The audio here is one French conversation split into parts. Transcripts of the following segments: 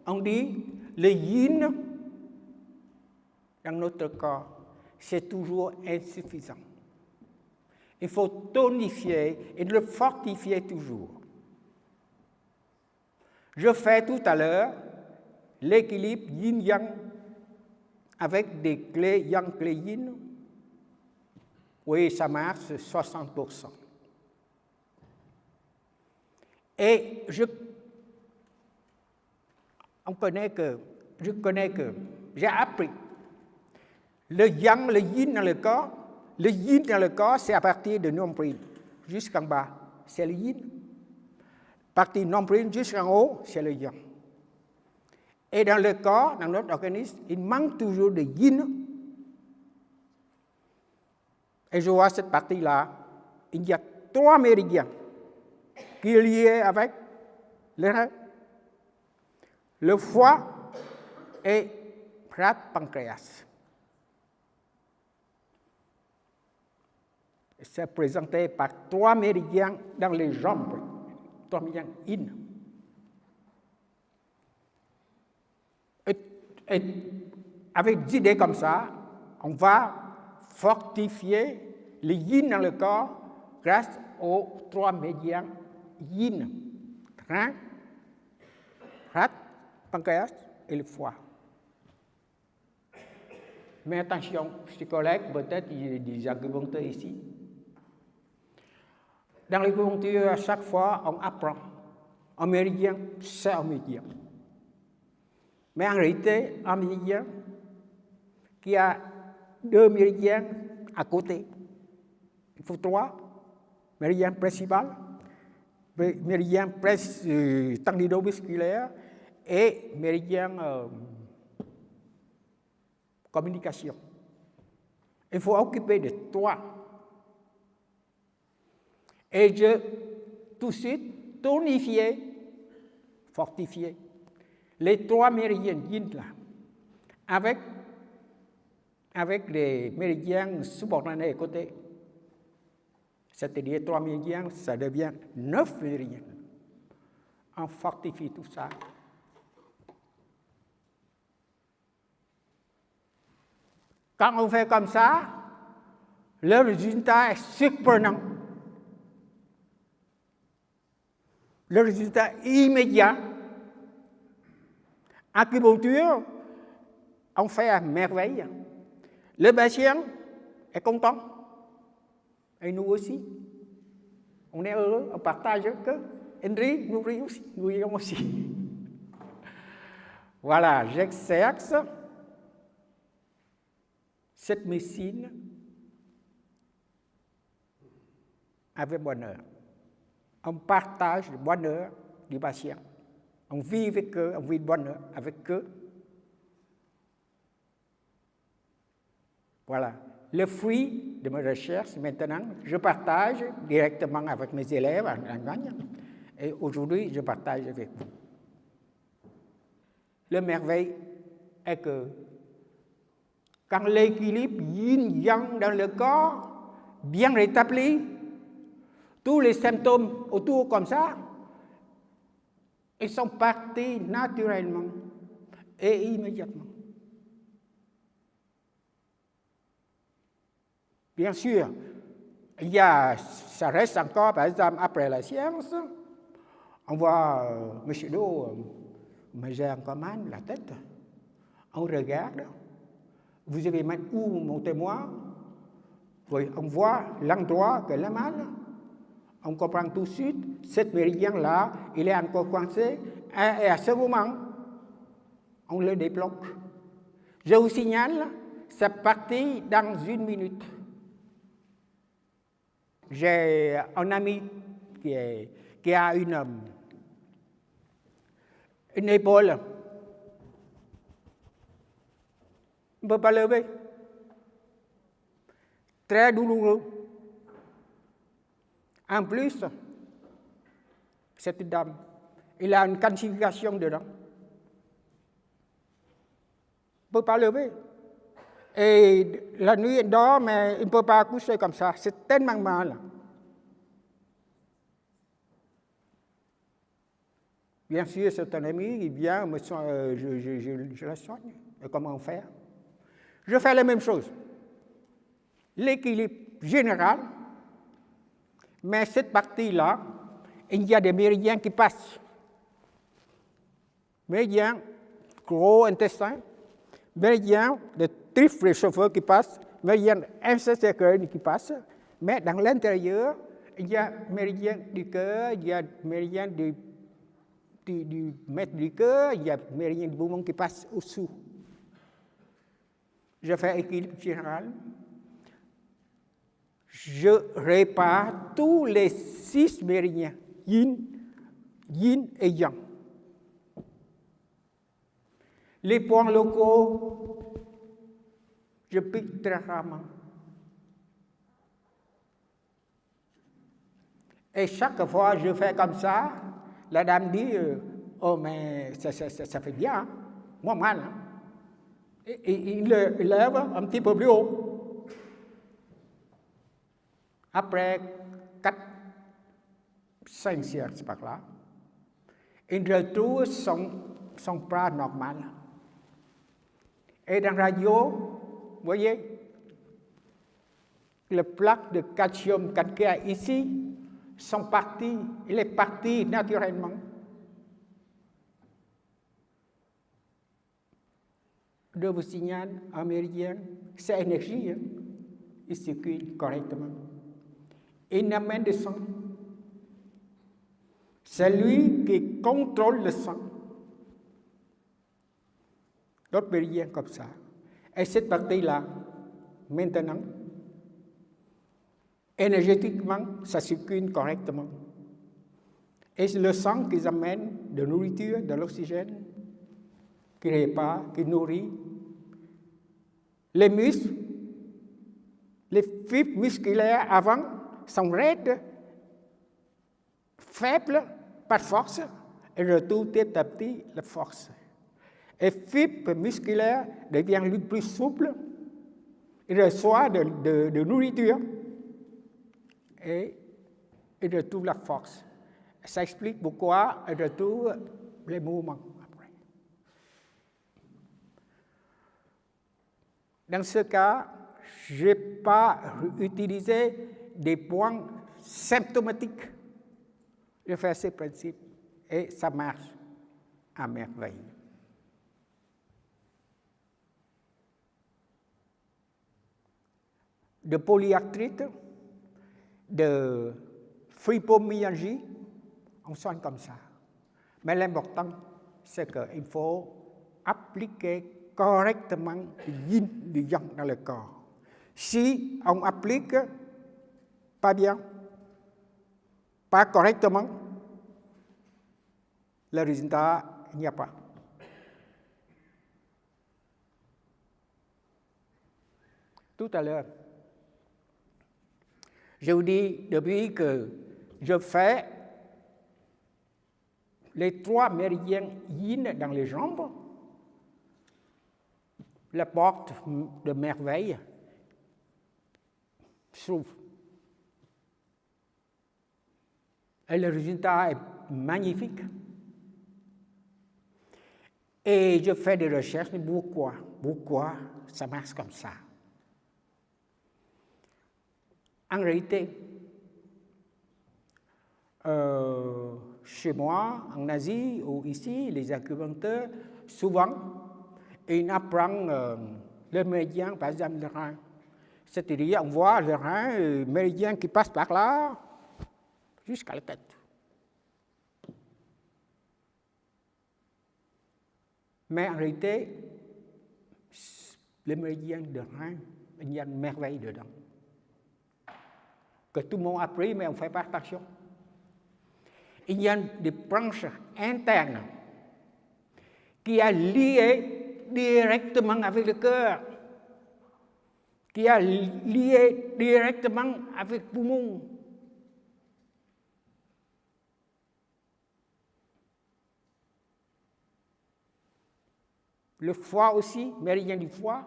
on dit le yin dans notre corps, c'est toujours insuffisant. Il faut tonifier et le fortifier toujours. Je fais tout à l'heure l'équilibre yin-yang avec des clés yang, clés yin. Oui, ça marche 60%. Et je connais que j'ai appris le yang, le yin dans le corps. Le yin dans le corps, c'est à partir de nombril jusqu'en bas, c'est le yin. Partie nombril jusqu'en haut, c'est le yang. Et dans le corps, dans notre organisme, il manque toujours de yin. Et je vois cette partie-là, il y a 3 méridiens qui sont liés avec le rein, le foie et le pancréas. C'est présenté par 3 méridiens dans les jambes, 3 méridiens yin. Et avec des idées comme ça, on va fortifier le yin dans le corps grâce aux 3 méridiens yin, rein, rate, pancréas et le foie. Mais attention, chers collègues, peut-être il y a des acupuncteurs ici. Dans l'acupuncture, à chaque fois, on apprend un méridien, c'est un méridien. Mais en réalité, un méridien qui a 2 méridiens à côté. Il faut 3 méridiens principaux, méridien tendinomusculaire et méridien communication. Il faut occuper de 3. Et je, tout de suite, tonifier, fortifier les 3 méridiens yin là, avec les méridiens subordonnés à côté. C'est-à-dire 3 méridiens, ça devient 9 méridiens. On fortifie tout ça. Quand on fait comme ça, le résultat est surprenant. Le résultat immédiat. Acupuncture, on fait à merveille. Le patient est content. Et nous aussi. On est heureux, on partage que. Henry, nous rions aussi. Voilà, j'exerce cette médecine avec bonheur. On partage le bonheur du patient. On vit avec eux, on vit le bonheur avec eux. Voilà. Le fruit de mes recherches, maintenant, je partage directement avec mes élèves en Allemagne. Et aujourd'hui, je partage avec vous. Le merveille est que quand l'équilibre yin-yang dans le corps bien rétabli, tous les symptômes autour comme ça, ils sont partis naturellement et immédiatement. Bien sûr, ça reste encore, par exemple, après la séance, on voit M. Do me gère encore mal la tête. On regarde. Vous avez mal où mon témoin? Oui, on voit l'endroit que l'a mal. On comprend tout de suite, cette méridien-là, il est encore coincé, et à ce moment, on le débloque. Je vous signale, c'est parti dans 1 minute. J'ai un ami qui a une épaule. Il ne peut pas lever. Très douloureux. En plus, cette dame, il a une calcification dedans. Il ne peut pas lever. Et la nuit, il dort, mais il ne peut pas coucher comme ça. C'est tellement mal. Bien sûr, c'est un ami, il vient, je la soigne. Et comment faire? Je fais la même chose. L'équilibre général, mais cette partie-là, il y a des méridiens qui passent. Méridien gros intestin, méridien de trifle des cheveux qui passe, méridien inceste qui passe, mais dans l'intérieur, il y a méridien du cœur, il y a méridien du maître du cœur, il y a méridien du poumon qui passe au-dessous. Je fais équilibre général. Je répare tous les 6 méridiens, yin et yang. Les points locaux, je pique très rarement. Et chaque fois je fais comme ça, la dame dit oh, mais ça fait bien, hein? Moi mal. Hein? Et il lève un petit peu plus haut. Après 4-5 séances par là, il retrouve son bras normal. Et dans la radio, vous voyez, les plaques de calcium calcaire ici sont parties, il est parti naturellement. Je vous signale un méridien, c'est énergie, hein? Il circule correctement. Il amène du sang. C'est lui qui contrôle le sang. D'autres méridiens comme ça. Et cette partie-là, maintenant, énergétiquement, ça circule correctement. Et c'est le sang qui amène de la nourriture, de l'oxygène, qui répare, qui nourrit. Les muscles, les fibres musculaires avant sont raides, faibles, par force, et retrouvent petit à petit la force. Et fibres musculaires deviennent plus souples, il reçoit de nourriture et il retrouve la force. Ça explique pourquoi il retrouve les mouvements après. Dans ce cas, je n'ai pas utilisé des points symptomatiques. Je fais ces principes et ça marche à merveille. De polyarthrite, de fibromyalgie, on soigne comme ça. Mais l'important, c'est qu'il faut appliquer correctement le yin, le yang dans le corps. Si on applique pas bien, pas correctement, le résultat, il n'y a pas. Tout à l'heure, je vous dis, depuis que je fais les 3 méridiens yin dans les jambes, la porte de merveille s'ouvre. Et le résultat est magnifique. Et je fais des recherches, pourquoi ça marche comme ça? En réalité, chez moi, en Asie ou ici, les acupuncteurs, souvent, ils apprennent le méridien, par exemple le rein. C'est-à-dire, on voit le rein, le méridien qui passe par là, jusqu'à la tête. Mais en réalité, le méridien de rein, il y a une merveille dedans. Que tout le monde a appris, mais on ne fait pas attention. Il y a des branches internes qui sont liées directement avec le cœur, qui sont liées directement avec le poumon. Le foie aussi, méridien du foie,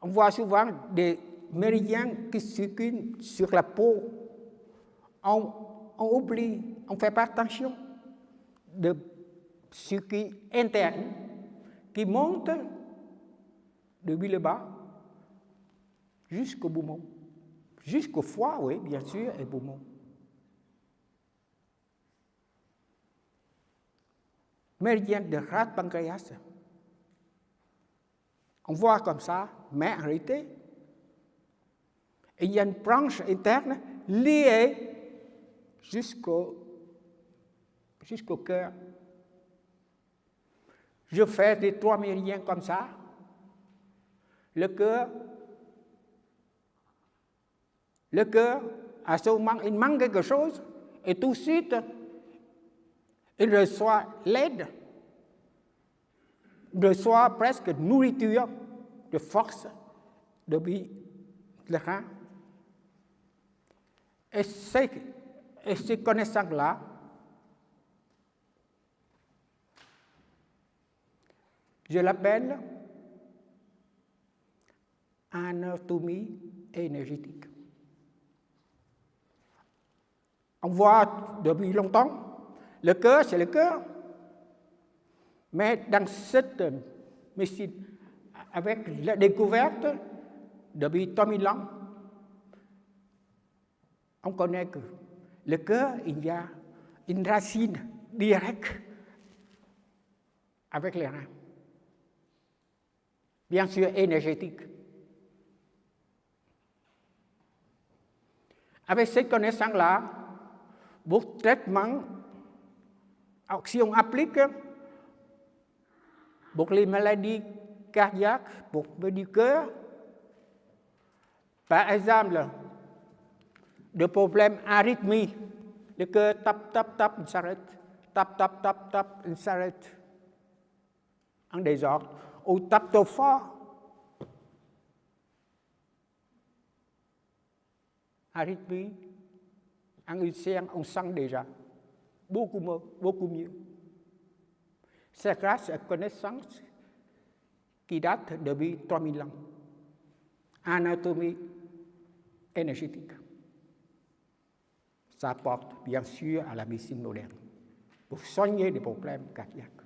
on voit souvent des méridiens qui circulent sur la peau. On oublie, on ne fait pas attention. de ce qui est interne, qui monte depuis le bas jusqu'au poumon. Jusqu'au foie, oui, bien sûr, et poumon. Méridien de rate pancréas. On voit comme ça, mais en réalité, il y a une branche interne liée jusqu'au cœur. Je fais des 3 méridiens comme ça. Le cœur, à ce moment, il manque quelque chose, et tout de suite, il reçoit l'aide, il reçoit presque nourriture, de force, depuis le rein. Et ces connaissances-là, je l'appelle anatomie énergétique. On voit depuis longtemps, le cœur, c'est le cœur. Mais dans cette médecine, avec la découverte, depuis 3000 ans, on connaît que le cœur, il y a une racine directe avec les reins. Bien sûr, énergétique. Avec cette connaissance-là, pour traitement, si on applique pour les maladies cardiaques, pour du cœur, par exemple, de problèmes arythmie, le cœur tape, tape, tape, il s'arrête, tape, tape, tape, tape, il s'arrête, en désordre, ou tape trop fort. Arythmie, en ulcère, on sent déjà beaucoup mieux. C'est grâce à la connaissance qui date depuis 3000 ans. Anatomie énergétique. Ça apporte bien sûr à la médecine moderne pour soigner des problèmes cardiaques.